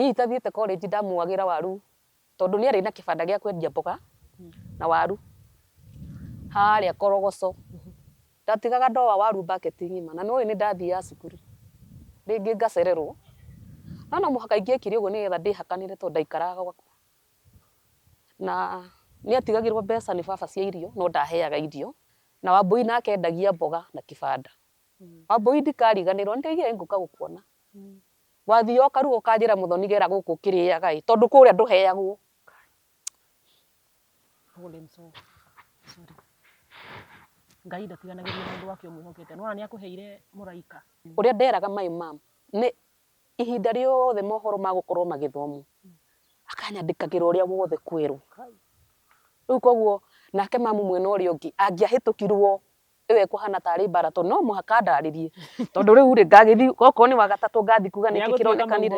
niĩ itathiĩte college ndamuagĩra waru tondũ nĩ arĩ na kĩbanda gĩa kwendia mboga na waru harĩa Korogoco. Ndatigaga ndoa waru bucket ng'ima, na nĩũĩ nĩ ndathiaga cukuru rĩngĩ ngacererwo, no mũhaka ingĩekire ũguo nĩgetha ndĩhakanĩre tondũ ndaikaraga gwakwa. Na nĩ atigagĩrwo mbeca nĩ baba cia irio no ndaheaga irio, na Wambũi nake endagia mboga na kĩbanda. Wambũi ndikariganĩrwo, nĩndaigire ngũka gũkuona. Wathiĩ ũkaruga ũkanjĩra Mũthoni gera gũkũ ũkĩrĩaga ĩ, tondũ kũrĩa ndũheagwo. Ngai ndatiganagĩria mũndũ wake ũmwĩhokete. Nĩwona nĩakũheire mũraika. Ũrĩa nderaga my mom nĩ ihinda rĩothe mohoro magũkorwo magĩthomwo akanyandĩkagĩra ũrĩa wothe kwerwo. Rĩu koguo nake mamu mwena ũrĩa ũngĩ angĩahĩtũkirwo ĩyo ĩkũhana tarĩ mbara tondũ no mũhaka ndarĩrie tondũ rĩu rĩ ngagĩthiĩ okorwo nĩ wagatatũ ngathiĩ kuga nĩkĩ kĩronekanire.